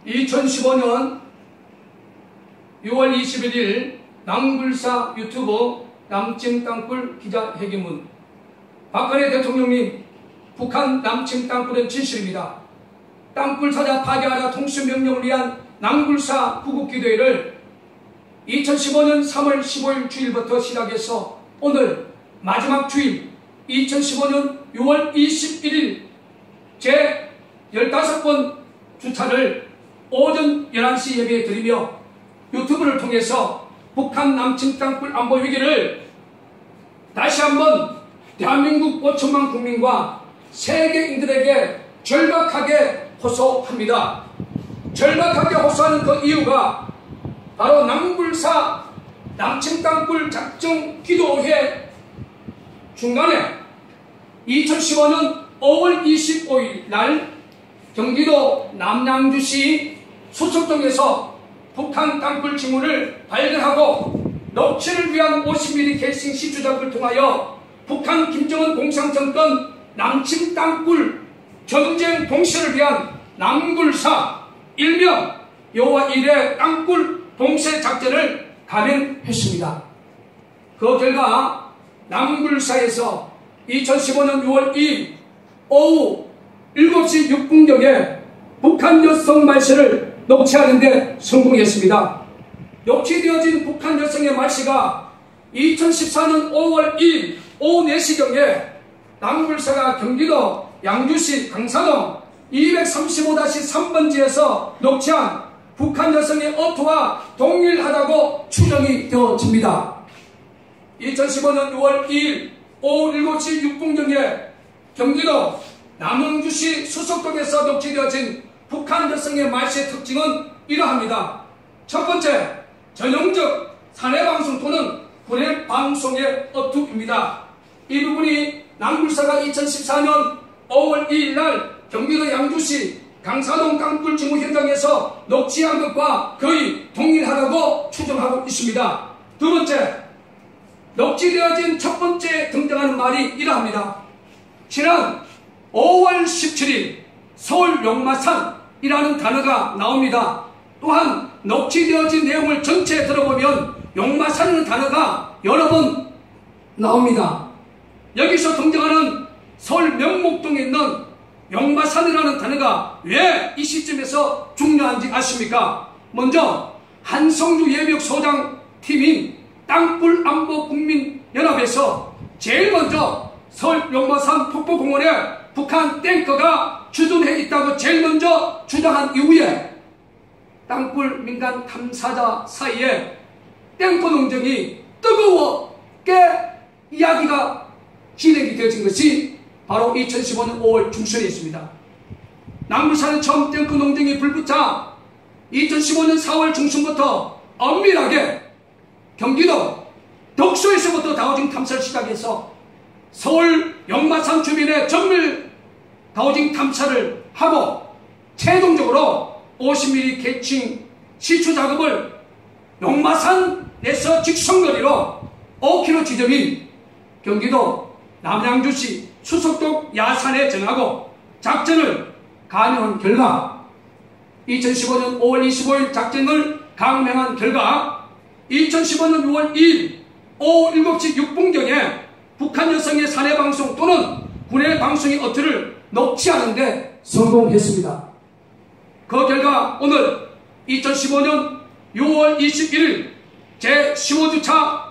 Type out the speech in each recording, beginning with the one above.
2015년 6월 21일 남굴사 유튜브 남침 땅굴 기자회견문. 박근혜 대통령님, 북한 남침 땅굴은 진실입니다. 땅굴 찾아 파괴하라 통수명령을 위한 남굴사 구국기도회를 2015년 3월 15일 주일부터 시작해서 오늘 마지막 주일 2015년 6월 21일 제 15번 주차를 오전 11시 예배에 드리며 유튜브를 통해서 북한 남침 땅굴 안보 위기를 다시 한번 대한민국 5천만 국민과 세계인들에게 절박하게 호소합니다. 절박하게 호소하는 그 이유가 바로 남굴사 남침 땅굴 작정 기도회 중간에 2015년 5월 25일 날 경기도 남양주시 수석동에서 북한 땅굴 징후를 발견하고 녹취를 위한 50mm 캐싱 시추작을 통하여 북한 김정은 공산정권 남침 땅굴 전쟁 봉쇄를 위한 남굴사 일명 여호와 일의 땅굴 봉쇄 작전을 감행했습니다. 그 결과 남굴사에서 2015년 6월 2일 오후 7시 6분경에 북한 여성 말씨를 녹취하는 데 성공했습니다. 녹취되어진 북한 여성의 말씨가 2014년 5월 2일 오후 4시경에 남굴사가 경기도 양주시 강사동 235-3번지에서 녹취한 북한 여성의 어투와 동일하다고 추정이 되어집니다. 2015년 6월 2일 오후 7시 6분경에 경기도 남양주시 수석동에서 녹취되어진 북한 여성의 말씨의 특징은 이러합니다. 첫 번째, 전형적 사내방송 또는 군해방송의 어투입니다. 이 부분이 남굴사가 2014년 5월 2일 날 경기도 양주시 강사동 땅굴 징후 현장에서 녹취한 것과 거의 동일하다고 추정하고 있습니다. 두 번째, 녹취되어진 첫 번째 등장하는 말이 이러합니다. 지난 5월 17일 서울 용마산이라는 단어가 나옵니다. 또한 녹취되어진 내용을 전체 들어보면 용마산이라는 단어가 여러 번 나옵니다. 여기서 등장하는 서울 명목동에 있는 용마산이라는 단어가 왜 이 시점에서 중요한지 아십니까? 먼저 한성주 예비역 소장 팀인 땅굴안보국민연합에서 제일 먼저 서울 용마산 폭포공원에 북한 탱커가 주둔해 있다고 제일 먼저 주장한 이후에 땅굴 민간 탐사자 사이에 탱커 농정이 뜨거웠게 이야기가 진행이 되어진 것이 바로 2015년 5월 중순에 있습니다. 남굴사는 처음 탱커 농정이 불붙자 2015년 4월 중순부터 엄밀하게 경기도 덕소에서부터 다우징 탐사를 시작해서 서울 용마산 주변의 정밀 다우징 탐사를 하고 최종적으로 50mm 캐칭 시추 작업을 용마산에서 직선거리로 5km 지점인 경기도 남양주시 수석동 야산에 정하고 작전을 감행한 결과 2015년 5월 25일 작전을 감행한 결과 2015년 6월 2일 오후 7시 6분경에 북한 여성의 사내방송 또는 군해방송의 어투를 녹취하는 데 성공했습니다. 그 결과 오늘 2015년 6월 21일 제15주차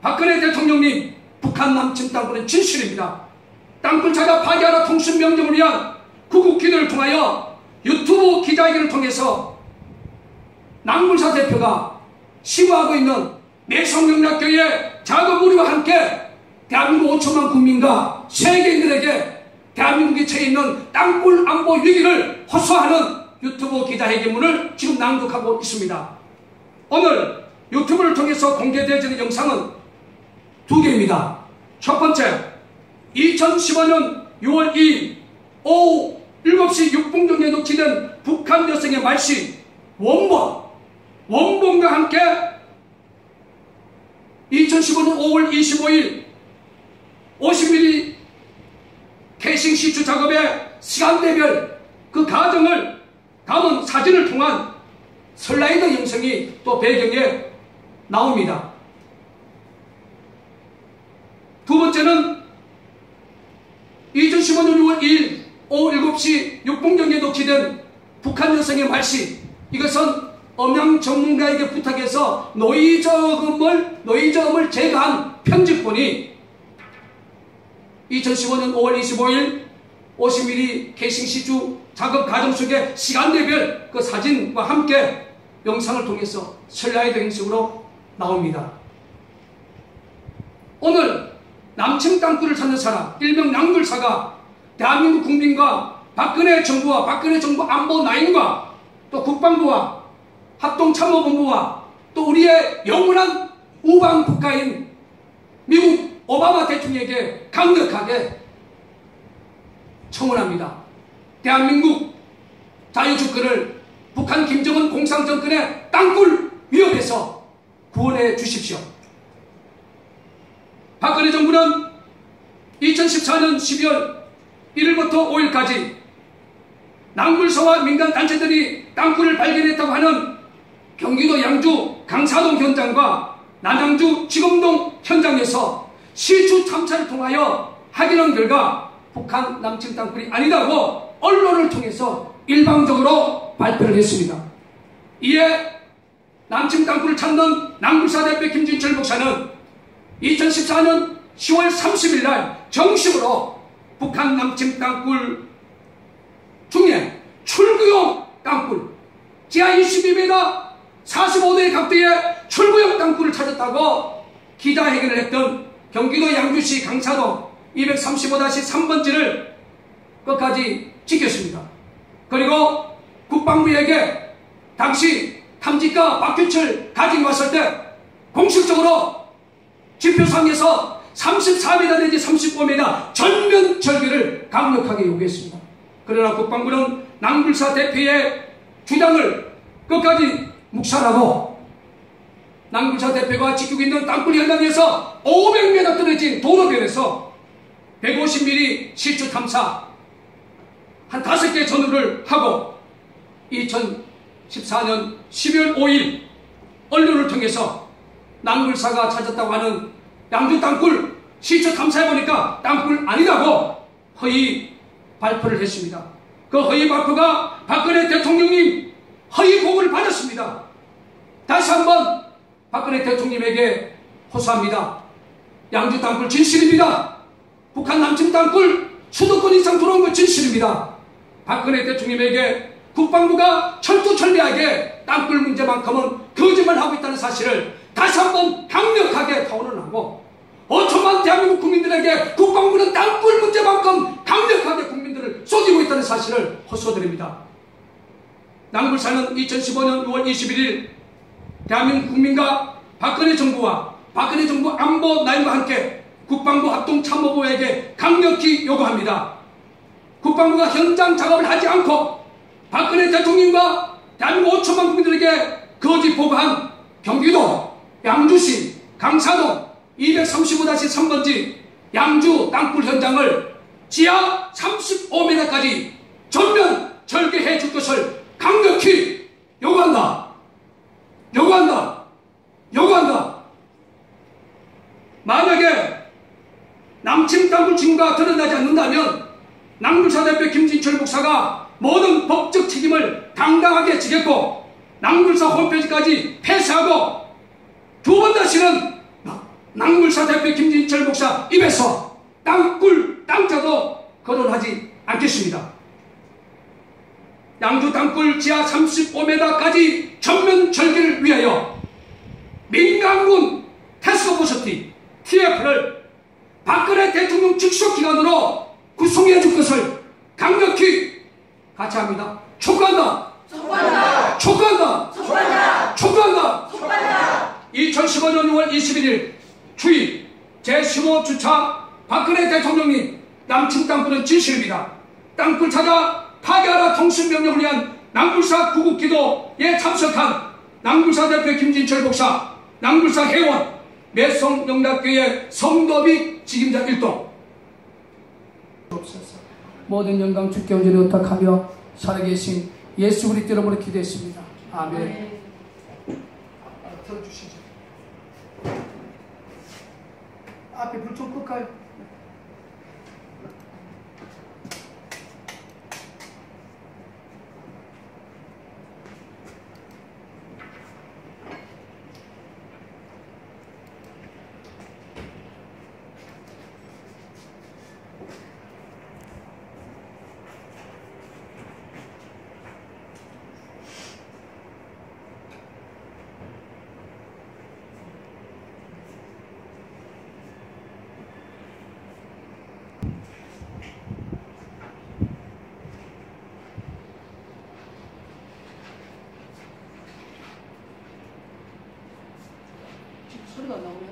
박근혜 대통령님, 북한 남침 땅굴은 진실입니다. 땅굴 찾아 파괴하라 통신명령을 위한 구국기도를 통하여 유튜브 기자회견을 통해서 남굴사 대표가 시구하고 있는 매성명락교회 작은 무리와 함께 대한민국 5천만 국민과 세계인들에게 대한민국에 처해 있는 땅굴 안보 위기를 호소하는 유튜브 기자회견문을 지금 낭독하고 있습니다. 오늘 유튜브를 통해서 공개되어지는 영상은 두 개입니다. 첫 번째, 2015년 6월 2일 오후 7시 6분경에 녹취된 북한 여성의 말씨 원본과 함께 2015년 5월 25일 50mm 캐싱 시추 작업의 시간대별 그 과정을 다음은 사진을 통한 슬라이드 형성이 또 배경에 나옵니다. 두 번째는 2015년 6월 2일 오후 7시 6분경에 녹취된 북한 여성의 말씨. 이것은 음향 전문가에게 부탁해서 노이저음을 제거한 편집본이 2015년 5월 25일 50mm 캐싱 시주 작업 과정 속에 시간대별 그 사진과 함께 영상을 통해서 슬라이드 형식으로 나옵니다. 오늘 남침 땅굴을 찾는 사람, 일명 낭굴사가 대한민국 국민과 박근혜 정부와 박근혜 정부 안보 라인과 또 국방부와 합동참모본부와 또 우리의 영원한 우방 국가인 미국 오바마 대통령에게 강력하게 청원합니다. 대한민국 자유주권을 북한 김정은 공산정권의 땅굴 위협에서 구원해 주십시오. 박근혜 정부는 2014년 12월 1일부터 5일까지 낭굴사와 민간단체들이 땅굴을 발견했다고 하는 경기도 양주 강사동 현장과 남양주 지검동 현장에서 시추 탐사를 통하여 확인한 결과 북한 남침 땅굴이 아니다고 언론을 통해서 일방적으로 발표를 했습니다. 이에 남침 땅굴을 찾는 낭굴사 대표 김진철 목사는 2014년 10월 30일 날 정식으로 북한 남침 땅굴 중에 출구용 땅굴 지하 22m 45도의 각도의 출구용 땅굴을 찾았다고 기자회견을 했던 경기도 양주시 강사동 235-3번지를 끝까지 지켰습니다. 그리고 국방부에게 당시 탐지가 박규철 가지고 왔을 때 공식적으로 지표상에서 34m 내지 35m 전면 절개를 강력하게 요구했습니다. 그러나 국방부는 낭굴사 대표의 주장을 끝까지 묵살하고 낭굴사 대표가 지키고 있는 땅굴 현장에서 500m 떨어진 도로변에서 150mm 실주 탐사 한 5개 전후를 하고 2014년 12월 5일 언론을 통해서 낭굴사가 찾았다고 하는 양주 땅굴 실주 탐사해보니까 땅굴 아니다고 허위 발표를 했습니다. 그 허위 발표가 박근혜 대통령님 허위 보고를 받았습니다. 다시 한번 박근혜 대통령님에게 호소합니다. 양주 땅굴 진실입니다. 북한 남침 땅굴 수도권 이상 들어온 건 진실입니다. 박근혜 대통령에게 국방부가 철두철미하게 땅굴 문제만큼은 거짓말하고 있다는 사실을 다시 한번 강력하게 타원을 하고 5천만 대한민국 국민들에게 국방부는 땅굴 문제만큼 강력하게 국민들을 속이고 있다는 사실을 호소드립니다. 낭굴사는 2015년 6월 21일 대한민국 국민과 박근혜 정부와 박근혜 정부 안보 라인과 함께 국방부 합동참모부에게 강력히 요구합니다. 국방부가 현장 작업을 하지 않고 박근혜 대통령과 대한민국 5천만 국민들에게 거짓 보고한 경기도 양주시 강사동 235-3번지 양주 땅굴 현장을 지하 35m까지 전면 절개해 줄 것을 강력히 요구한다. 요구한다. 요구한다. 만약에 남침 땅굴 징후가 드러나지 않는다면 낭굴사 대표 김진철 목사가 모든 법적 책임을 당당하게 지겠고 낭굴사 홈페이지까지 폐쇄하고 두 번 다시는 낭굴사 대표 김진철 목사 입에서 땅굴 땅자도 거론하지 않겠습니다. 양주 땅굴 지하 35m까지 전면 절개를 위하여 민간군 태스크포스티 TF를 박근혜 대통령 직속기관으로 구성해 줄 것을 강력히 같이 합니다. 촉구한다. 촉구한다. 촉구한다. 촉구한다. 촉구한다. 촉구한다. 2015년 6월 21일 주의 제15주차 박근혜 대통령님 남침 땅굴은 진실입니다. 땅굴 찾아 파괴하라 통신명령을 위한 낭굴사 구국기도에 참석한 낭굴사 대표 김진철 목사, 낭굴사 회원, 매성영락교회 성도 및 직임자 일동 모든 영광 주께 온전히 의탁하며 살아계신 예수 그리스도 이름으로 기도했습니다. 아멘. 들어주시죠. 앞에 불 좀 끌까요? 소리가 안 나오네.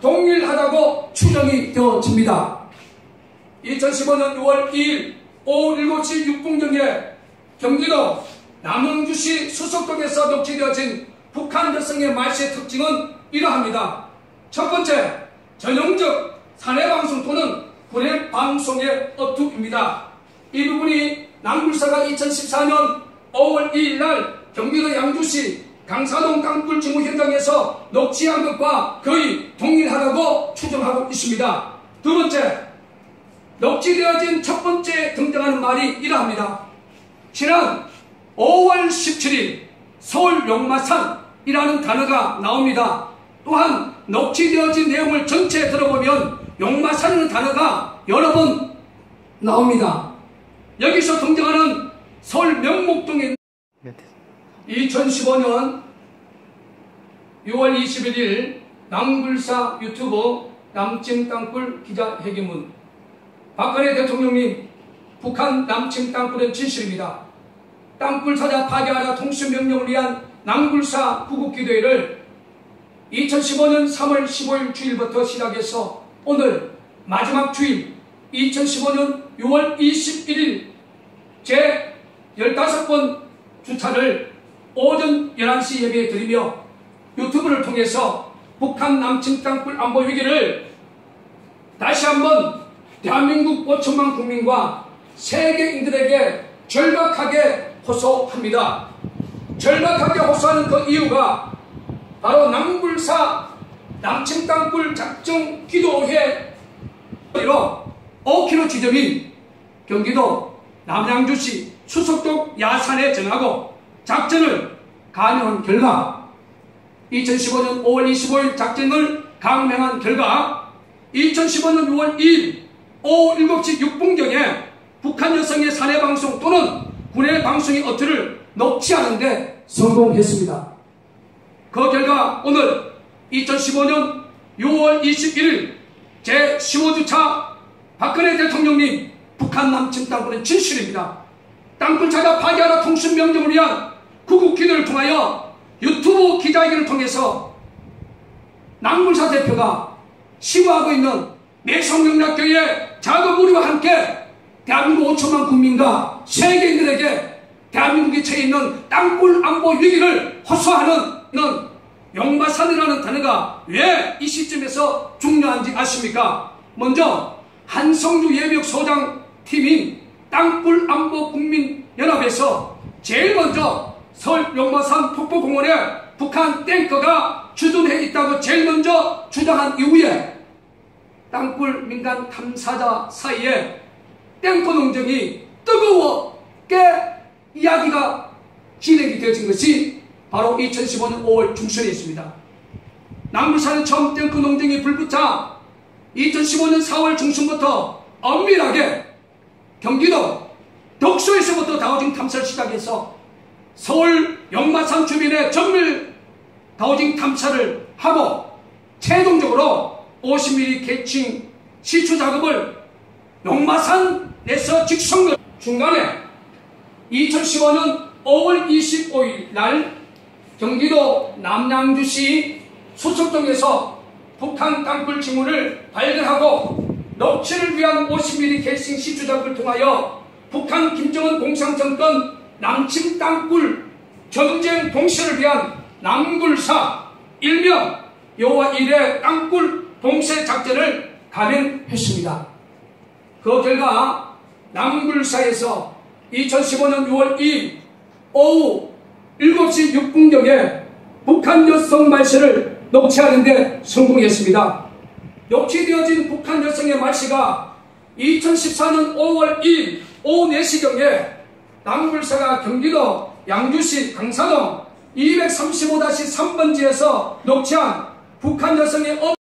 동일하다고 추정이 되어집니다. 2015년 6월 2일 오후 7시 6분경에 경기도 남흥주시 수석동에서 녹취되어진 북한 여성의 말씨의 특징은 이러합니다. 첫 번째, 전형적 사내방송 또는 군의 방송의 어투입니다. 이 부분이 남굴사가 2014년 5월 2일 날 경기도 양주시 강사동 땅굴 징후 현장에서 녹취한 것과 거의 동일하다고 추정하고 있습니다. 두 번째, 녹취되어진 첫 번째 등장하는 말이 이러합니다. 지난 5월 17일 서울 용마산이라는 단어가 나옵니다. 또한 녹취되어진 내용을 전체 들어보면 용마산이라는 단어가 여러 번 나옵니다. 여기서 등장하는 서울 명목동에 2015년 6월 21일 남굴사 유튜브 남침 땅굴 기자회견문. 박근혜 대통령님, 북한 남침 땅굴은 진실입니다. 땅굴 찾아 파괴하라 통수명령을 위한 남굴사 구국기도회를 2015년 3월 15일 주일부터 시작해서 오늘 마지막 주일 2015년 6월 21일 제 15번 주차를 오전 11시 예배에 드리며 유튜브를 통해서 북한 남침 땅굴 안보 위기를 다시 한번 대한민국 5천만 국민과 세계인들에게 절박하게 호소합니다. 절박하게 호소하는 그 이유가 바로 남굴사 남침 땅굴 작정 기도회로 5km 지점인 경기도 남양주시 수석동 야산에 정하고 작전을 강행한 결과 2015년 5월 25일 작전을 강행한 결과 2015년 6월 2일 오후 7시 6분경에 북한 여성의 사내방송 또는 군의 방송의 어투를 녹취하는데 성공했습니다. 그 결과 오늘 2015년 6월 21일 제15주차 박근혜 대통령님, 북한 남침 땅굴은 진실입니다. 땅굴 찾아 파괴하라 통수명령을 위한 구국기도를 통하여 유튜브 기자회견을 통해서 남굴사 대표가 시구하고 있는 매성명락교회 작은 무리와 함께 대한민국 5천만 국민과 세계인들에게 대한민국에 처해 있는 땅굴 안보 위기를 호소하는 용마산이라는 단어가 왜 이 시점에서 중요한지 아십니까? 먼저 한성주 예비역 소장 팀인 땅굴 안보 국민연합에서 제일 먼저 서울 용마산 폭포공원에 북한 탱커가 주둔해 있다고 제일 먼저 주장한 이후에 땅굴 민간 탐사자 사이에 탱커 농정이 뜨거웠게 이야기가 진행이 되어진 것이 바로 2015년 5월 중순에 있습니다. 남굴사는 처음 탱커 농정이 불붙자 2015년 4월 중순부터 엄밀하게 경기도 덕소에서부터 다우징 탐사를 시작해서 서울 용마산 주변에 정밀 다우징 탐사를 하고 최종적으로 50mm 캐칭 시추 작업을 용마산에서 직선거 중간에 2015년 5월 25일 날 경기도 남양주시 수석동에서 북한 땅굴 징후를 발견하고 녹취를 위한 50mm 캐칭 시추 작업을 통하여 북한 김정은 공산정권 남침 땅굴 전쟁 봉쇄를 위한 남굴사 일명 여호와 일의 땅굴 봉쇄 작전을 감행했습니다. 그 결과 남굴사에서 2015년 6월 2일 오후 7시 6분경에 북한 여성 말씨를 녹취하는 데 성공했습니다. 녹취되어진 북한 여성의 말씨가 2014년 5월 2일 오후 4시경에 남굴사가 경기도 양주시 강사동 235-3번지에서 녹취한 북한 여성의